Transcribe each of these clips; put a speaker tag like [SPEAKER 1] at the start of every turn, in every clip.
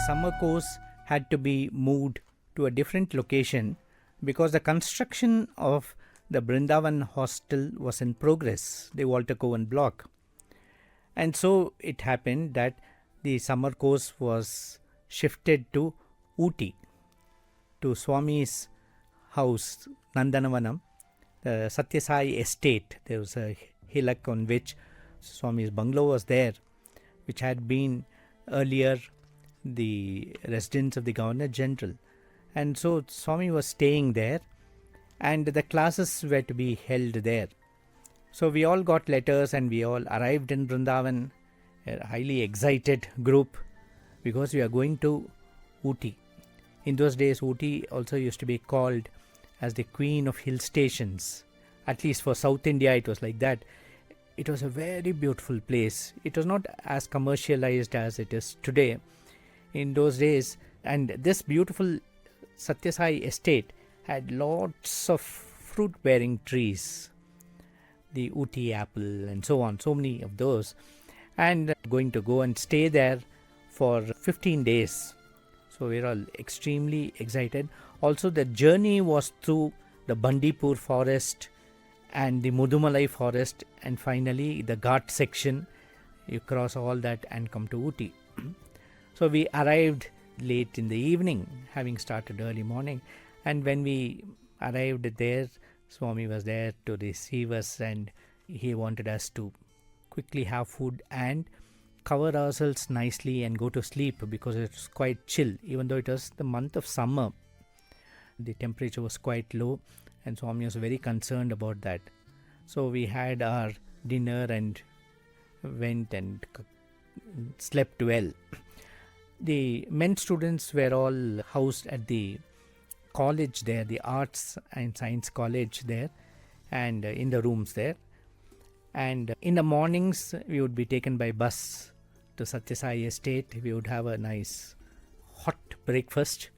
[SPEAKER 1] summer course had to be moved to a different location because the construction of the Brindavan hostel was in progress, the Walter Cohen block. And so it happened that the summer course was shifted to Ooty, to Swami's house, Nandanavanam, the Satyasai estate. There was a hillock on which Swami's bungalow was there, which had been earlier the residence of the Governor General. And so Swami was staying there and the classes were to be held there. So we all got letters and we all arrived in Vrindavan, a highly excited group, because we are going to Ooty. In those days, Ooty also used to be called as the Queen of Hill Stations. At least for South India, it was like that. It was a very beautiful place. It was not as commercialized as it is today. In those days, and this beautiful Satyasai estate had lots of fruit-bearing trees, the Ooty apple and so on, so many of those, and going to go and stay there for 15 days. So we were all extremely excited. Also, the journey was through the Bandipur forest and the Mudumalai forest, and finally the Ghat section. You cross all that and come to Ooty. So we arrived late in the evening, having started early morning, and when we arrived there, Swami was there to receive us, and he wanted us to quickly have food and cover ourselves nicely and go to sleep because it was quite chill. Even though it was the month of summer, the temperature was quite low and Swami was very concerned about that. So we had our dinner and went and slept well. The men students were all housed at the college there, the Arts and Science College there, and in the rooms there. And in the mornings, we would be taken by bus to Satyasai estate. We would have a nice hot breakfast.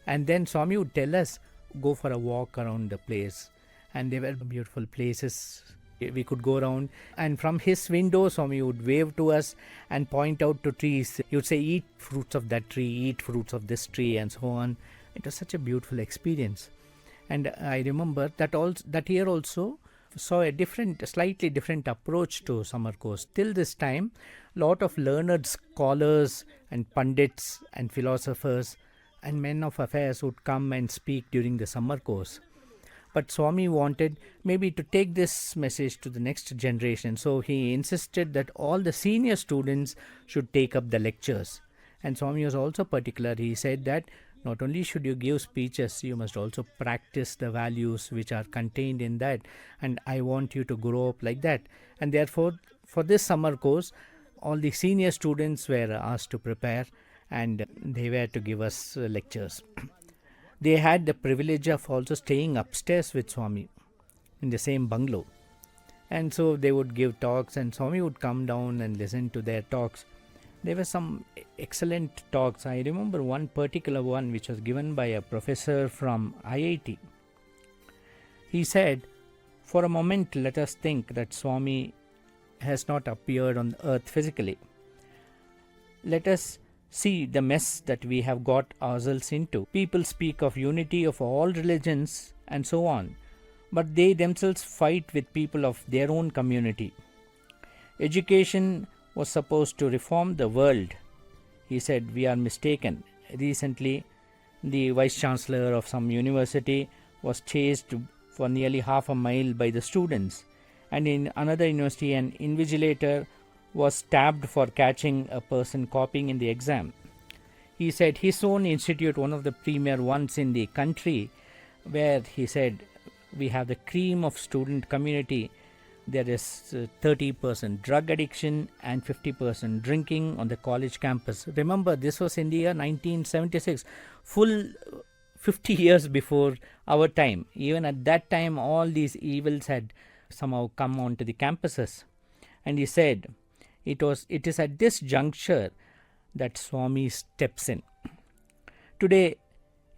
[SPEAKER 1] And then Swami would tell us, go for a walk around the place. And there were beautiful places we could go around. And from his window, Swami would wave to us and point out to trees. He would say, eat fruits of that tree, eat fruits of this tree, and so on. It was such a beautiful experience. And I remember that year also saw a slightly different approach to summer course. Till this time, lot of learned scholars and pundits and philosophers and men of affairs would come and speak during the summer course. But Swami wanted maybe to take this message to the next generation. So he insisted that all the senior students should take up the lectures. And Swami was also particular. He said that not only should you give speeches, you must also practice the values which are contained in that. And I want you to grow up like that. And therefore, for this summer course, all the senior students were asked to prepare and they were to give us lectures. They had the privilege of also staying upstairs with Swami in the same bungalow. And so they would give talks and Swami would come down and listen to their talks. There were some excellent talks. I remember one particular one which was given by a professor from IIT. He said, for a moment let us think that Swami has not appeared on earth physically. Let us see the mess that we have got ourselves into. People speak of unity of all religions and so on, but they themselves fight with people of their own community. Education was supposed to reform the world. He said, we are mistaken. Recently, the vice-chancellor of some university was chased for nearly half a mile by the students, and in another university an invigilator was stabbed for catching a person copying in the exam. He said his own institute, one of the premier ones in the country, where he said we have the cream of student community, there is 30% drug addiction and 50% drinking on the college campus. Remember, this was in the year 1976, full 50 years before our time. Even at that time, all these evils had somehow come onto the campuses. And he said, it is at this juncture that Swami steps in. Today,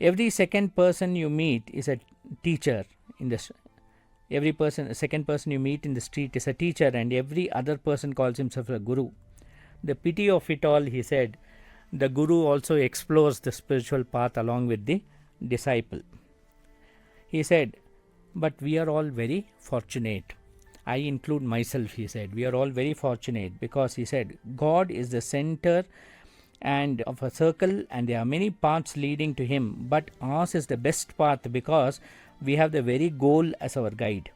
[SPEAKER 1] every second person you meet is a teacher in the second person you meet in the street is a teacher, and every other person calls himself a guru. The pity of it all, he said, the Guru also explores the spiritual path along with the disciple. He said, but we are all very fortunate. I include myself, he said. We are all very fortunate because he said, God is the center and of a circle, and there are many paths leading to him, but ours is the best path because we have the very goal as our guide.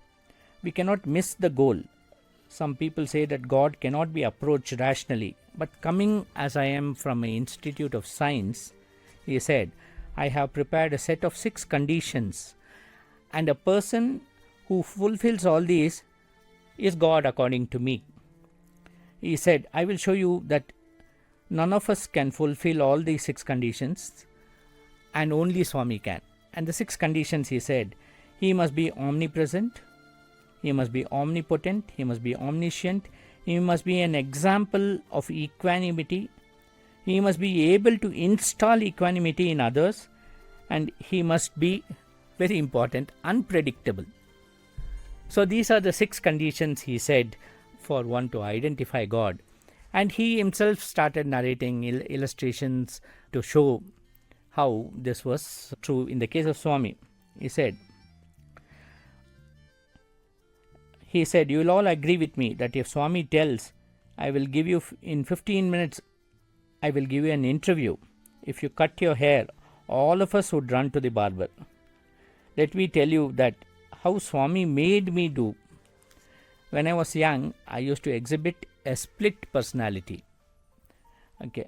[SPEAKER 1] We cannot miss the goal. Some people say that God cannot be approached rationally, but coming as I am from an institute of science, he said, I have prepared a set of 6 conditions, and a person who fulfills all these is God according to me. He said, I will show you that none of us can fulfill all these 6 conditions, and only Swami can. And the 6 conditions, he said, he must be omnipresent, he must be omnipotent, he must be omniscient, he must be an example of equanimity, he must be able to install equanimity in others, and he must be, very important, unpredictable. So these are the 6 conditions, he said, for one to identify God. And he himself started narrating illustrations to show how this was true in the case of Swami. He said, you will all agree with me that if Swami tells, I will give you in 15 minutes, I will give you an interview. If you cut your hair, all of us would run to the barber. Let me tell you that how Swami made me do. When I was young, I used to exhibit a split personality.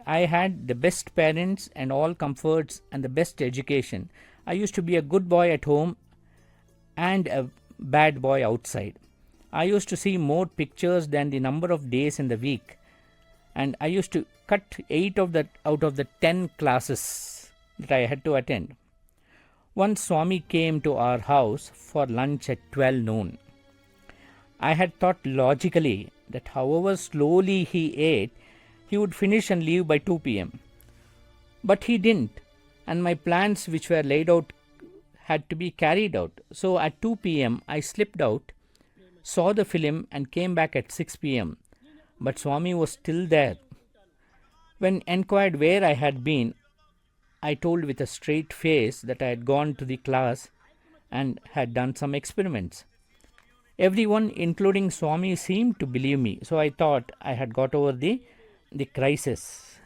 [SPEAKER 1] I had the best parents and all comforts and the best education. I used to be a good boy at home and a bad boy outside. I used to see more pictures than the number of days in the week, and I used to cut 8 out of the 10 classes that I had to attend. Once Swami came to our house for lunch at 12 noon. I had thought logically that however slowly he ate, he would finish and leave by 2 p.m. But he didn't, and my plans which were laid out had to be carried out. So at 2 p.m. I slipped out, saw the film and came back at 6 p.m. But Swami was still there. When enquired where I had been, I told with a straight face that I had gone to the class and had done some experiments. Everyone, including Swami, seemed to believe me, so I thought I had got over the crisis.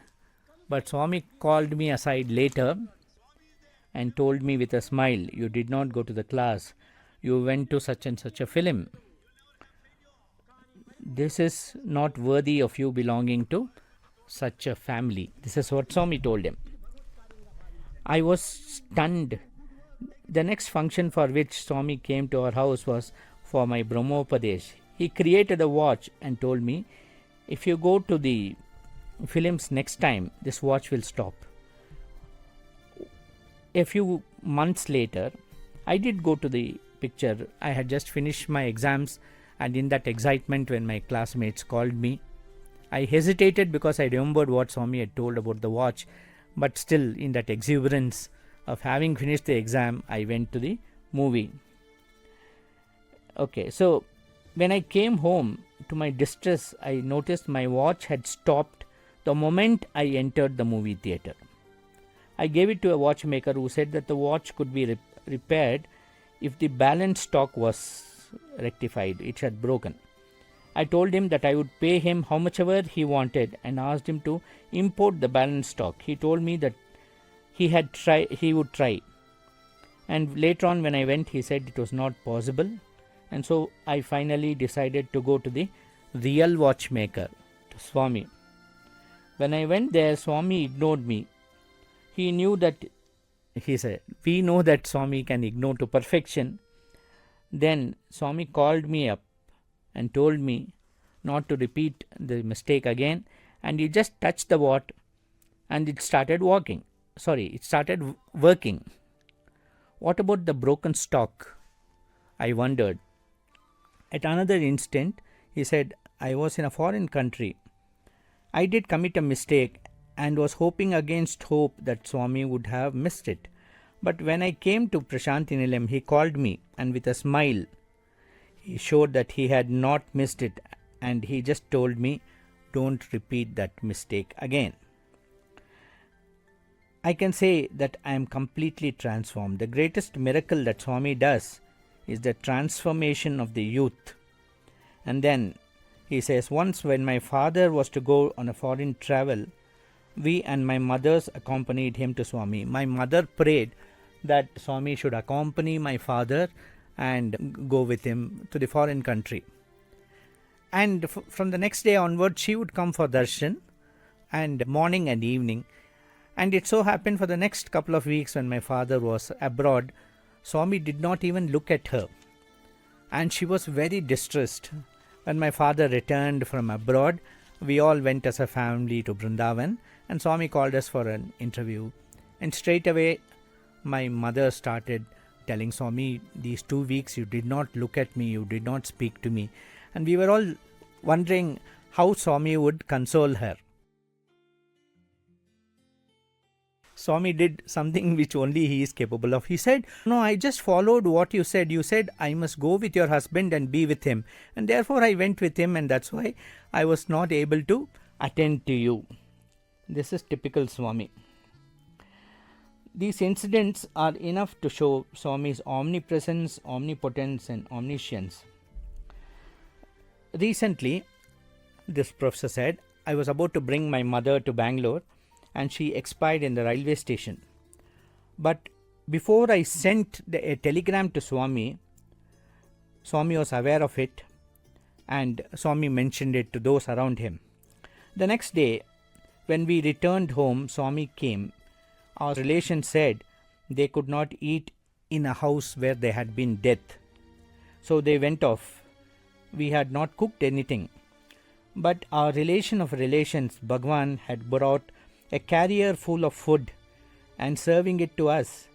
[SPEAKER 1] But Swami called me aside later and told me with a smile, you did not go to the class, you went to such and such a film. This is not worthy of you belonging to such a family. This is what Swami told him. I was stunned. The next function for which Swami came to our house was for my Brahmopadesh. He created a watch and told me, if you go to the films next time, this watch will stop. A few months later, I did go to the picture. I had just finished my exams, and in that excitement when my classmates called me, I hesitated because I remembered what Swami had told about the watch, but still in that exuberance of having finished the exam, I went to the movie. So when I came home, to my distress, I noticed my watch had stopped the moment I entered the movie theatre. I gave it to a watchmaker who said that the watch could be repaired if the balance stock was rectified. It had broken. I told him that I would pay him how much ever he wanted and asked him to import the balance stock. He told me that he would try. And later on when I went, he said it was not possible. And so I finally decided to go to the real watchmaker, to Swami. When I went there, Swami ignored me. He knew that, he said, we know that Swami can ignore to perfection. Then Swami called me up and told me not to repeat the mistake again, and he just touched the watch and it started working. What about the broken stock? I wondered. At another instant, he said, I was in a foreign country. I did commit a mistake and was hoping against hope that Swami would have missed it. But when I came to Prashanti Nilayam, he called me, and with a smile, he showed that he had not missed it, and he just told me, don't repeat that mistake again. I can say that I am completely transformed. The greatest miracle that Swami does is the transformation of the youth. And then he says, once when my father was to go on a foreign travel, we and my mothers accompanied him to Swami. My mother prayed that Swami should accompany my father and go with him to the foreign country. And from the next day onward, she would come for darshan, and morning and evening. And it so happened for the next couple of weeks when my father was abroad, Swami did not even look at her. And she was very distressed. When my father returned from abroad, we all went as a family to Vrindavan, and Swami called us for an interview. And straight away, my mother started telling Swami, these 2 weeks you did not look at me, you did not speak to me. And we were all wondering how Swami would console her. Swami did something which only he is capable of. He said, no, I just followed what you said. You said, I must go with your husband and be with him. And therefore I went with him, and that's why I was not able to attend to you. This is typical Swami. These incidents are enough to show Swami's omnipresence, omnipotence and omniscience. Recently, this professor said, I was about to bring my mother to Bangalore and she expired in the railway station. But before I sent a telegram to Swami, Swami was aware of it and Swami mentioned it to those around him. The next day, when we returned home, Swami came. Our relations said they could not eat in a house where there had been death. So they went off. We had not cooked anything. But our relation of relations, Bhagwan, had brought a carrier full of food and serving it to us.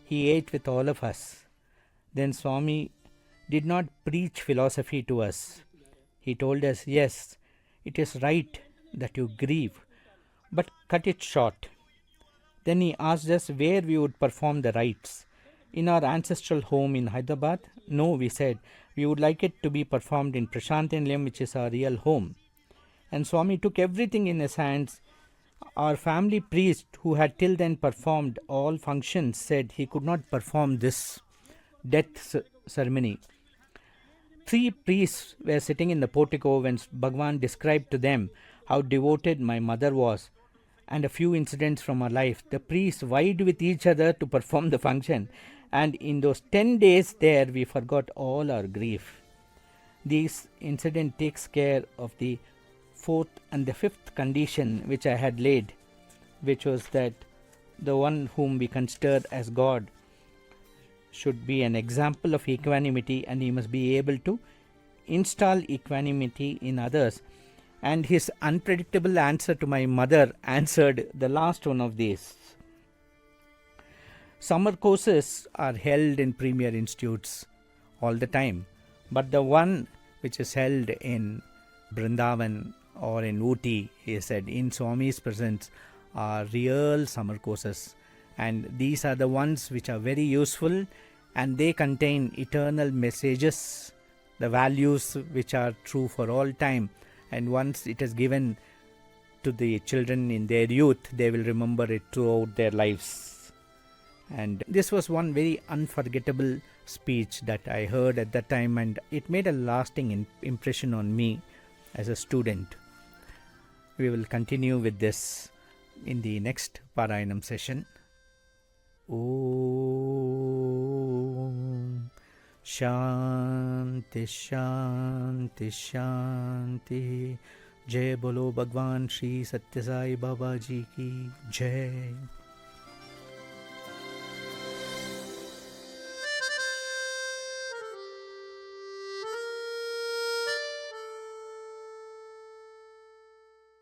[SPEAKER 1] He ate with all of us. Then Swami did not preach philosophy to us. He told us, yes, it is right that you grieve, but cut it short. Then he asked us where we would perform the rites. In our ancestral home in Hyderabad? No, we said, we would like it to be performed in Prashanti Nilayam, which is our real home. And Swami took everything in his hands. Our family priest, who had till then performed all functions, said he could not perform this death ceremony. 3 priests were sitting in the portico when Bhagwan described to them how devoted my mother was and a few incidents from her life. The priests vied with each other to perform the function, and in those 10 days there we forgot all our grief. This incident takes care of the 4th and the 5th condition which I had laid, which was that the one whom we consider as God should be an example of equanimity, and he must be able to install equanimity in others. And his unpredictable answer to my mother answered the last one of these. Summer courses are held in premier institutes all the time, but the one which is held in Vrindavan or in Ooty, he said, in Swami's presence, are real summer courses. And these are the ones which are very useful, and they contain eternal messages, the values which are true for all time. And once it is given to the children in their youth, they will remember it throughout their lives. And this was one very unforgettable speech that I heard at that time, and it made a lasting impression on me as a student. We will continue with this in the next Parayanam session. Om Shanti Shanti Shanti. Jai Bolo Bhagwan Shri Satya Sai Baba Ji Ki Jai.